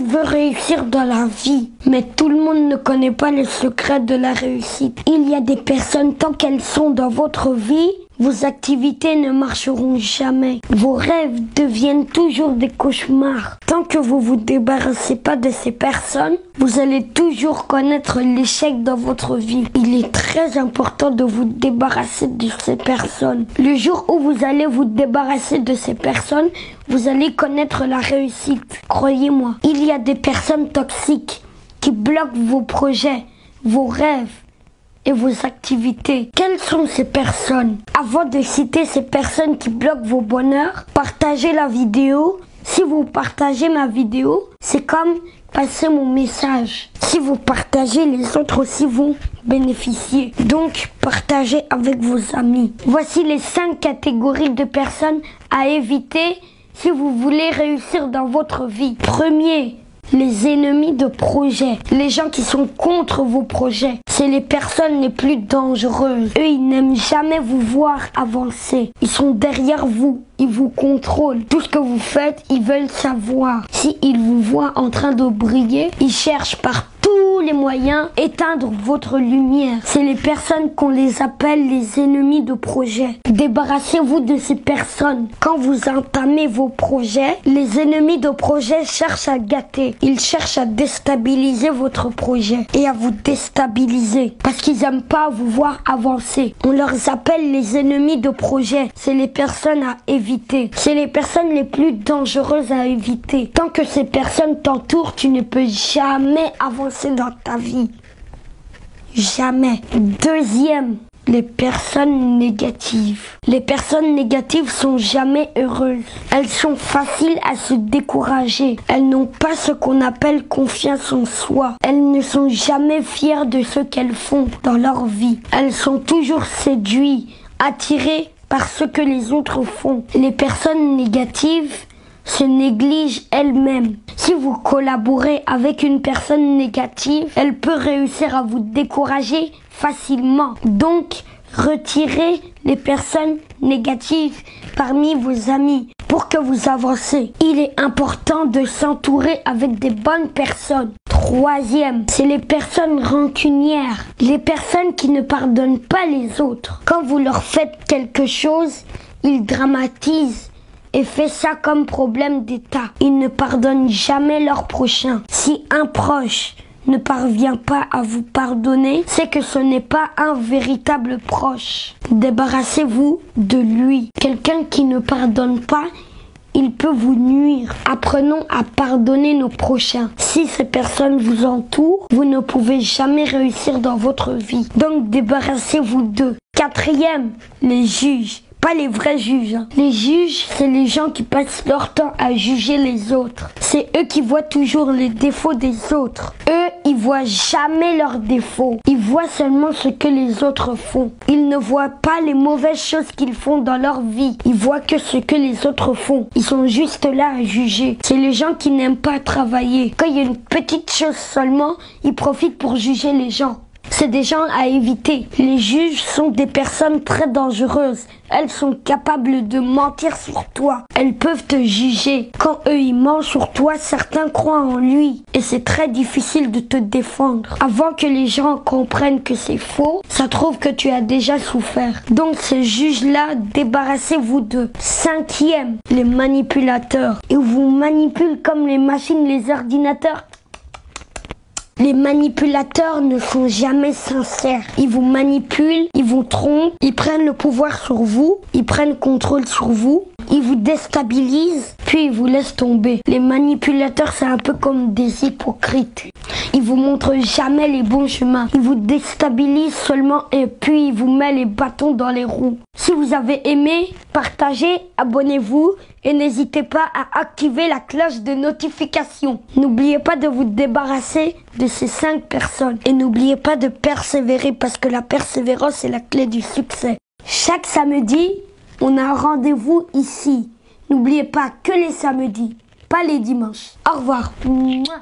veut réussir dans la vie, mais tout le monde ne connaît pas les secrets de la réussite. Il y a des personnes, tant qu'elles sont dans votre vie, vos activités ne marcheront jamais. Vos rêves deviennent toujours des cauchemars. Tant que vous vous débarrassez pas de ces personnes, vous allez toujours connaître l'échec dans votre vie. Il est très important de vous débarrasser de ces personnes. Le jour où vous allez vous débarrasser de ces personnes, vous allez connaître la réussite. Croyez-moi, il y a des personnes toxiques qui bloquent vos projets, vos rêves et vos activités. Quelles sont ces personnes? Avant de citer ces personnes qui bloquent vos bonheurs, partagez la vidéo. Si vous partagez ma vidéo, c'est comme passer mon message. Si vous partagez, les autres aussi vont bénéficier. Donc, partagez avec vos amis. Voici les 5 catégories de personnes à éviter si vous voulez réussir dans votre vie. Premier, les ennemis de projet, les gens qui sont contre vos projets, c'est les personnes les plus dangereuses. Eux, ils n'aiment jamais vous voir avancer. Ils sont derrière vous, ils vous contrôlent. Tout ce que vous faites, ils veulent savoir. Si ils vous voient en train de briller, ils cherchent par tous les moyens éteindre votre lumière. C'est les personnes qu'on les appelle les ennemis de projet. Débarrassez-vous de ces personnes. Quand vous entamez vos projets, les ennemis de projet cherchent à gâter. Ils cherchent à déstabiliser votre projet et à vous déstabiliser parce qu'ils n'aiment pas vous voir avancer. On leur appelle les ennemis de projet. C'est les personnes à éviter. C'est les personnes les plus dangereuses à éviter. Tant que ces personnes t'entourent, tu ne peux jamais avancer dans ta vie. Jamais. Deuxième, les personnes négatives. Les personnes négatives sont jamais heureuses. Elles sont faciles à se décourager. Elles n'ont pas ce qu'on appelle confiance en soi. Elles ne sont jamais fières de ce qu'elles font dans leur vie. Elles sont toujours séduites, attirées par ce que les autres font. Les personnes négatives se négligent elles-mêmes. Si vous collaborez avec une personne négative, elle peut réussir à vous décourager facilement. Donc, retirez les personnes négatives parmi vos amis pour que vous avancez. Il est important de s'entourer avec des bonnes personnes. Troisième, c'est les personnes rancunières. Les personnes qui ne pardonnent pas les autres. Quand vous leur faites quelque chose, ils dramatisent et fait ça comme problème d'État. Ils ne pardonnent jamais leur prochain. Si un proche ne parvient pas à vous pardonner, c'est que ce n'est pas un véritable proche. Débarrassez-vous de lui. Quelqu'un qui ne pardonne pas, il peut vous nuire. Apprenons à pardonner nos prochains. Si ces personnes vous entourent, vous ne pouvez jamais réussir dans votre vie. Donc débarrassez-vous d'eux. Quatrième, les juges. Pas les vrais juges. Les juges, c'est les gens qui passent leur temps à juger les autres. C'est eux qui voient toujours les défauts des autres. Eux, ils voient jamais leurs défauts. Ils voient seulement ce que les autres font. Ils ne voient pas les mauvaises choses qu'ils font dans leur vie. Ils voient que ce que les autres font. Ils sont juste là à juger. C'est les gens qui n'aiment pas travailler. Quand il y a une petite chose seulement, ils profitent pour juger les gens. C'est des gens à éviter. Les juges sont des personnes très dangereuses. Elles sont capables de mentir sur toi. Elles peuvent te juger. Quand eux ils mentent sur toi, certains croient en lui. Et c'est très difficile de te défendre. Avant que les gens comprennent que c'est faux, ça trouve que tu as déjà souffert. Donc ces juges-là, débarrassez-vous d'eux. Cinquième, les manipulateurs. Ils vous manipulent comme les machines, les ordinateurs. Les manipulateurs ne sont jamais sincères. Ils vous manipulent, ils vous trompent, ils prennent le pouvoir sur vous, ils prennent contrôle sur vous, ils vous déstabilisent, puis ils vous laissent tomber. Les manipulateurs, c'est un peu comme des hypocrites. Ils vous montrent jamais les bons chemins. Ils vous déstabilisent seulement et puis ils vous mettent les bâtons dans les roues. Si vous avez aimé, partagez, abonnez-vous et n'hésitez pas à activer la cloche de notification. N'oubliez pas de vous débarrasser de ces 5 personnes. Et n'oubliez pas de persévérer parce que la persévérance est la clé du succès. Chaque samedi, on a un rendez-vous ici. N'oubliez pas que les samedis, pas les dimanches. Au revoir. Mouah.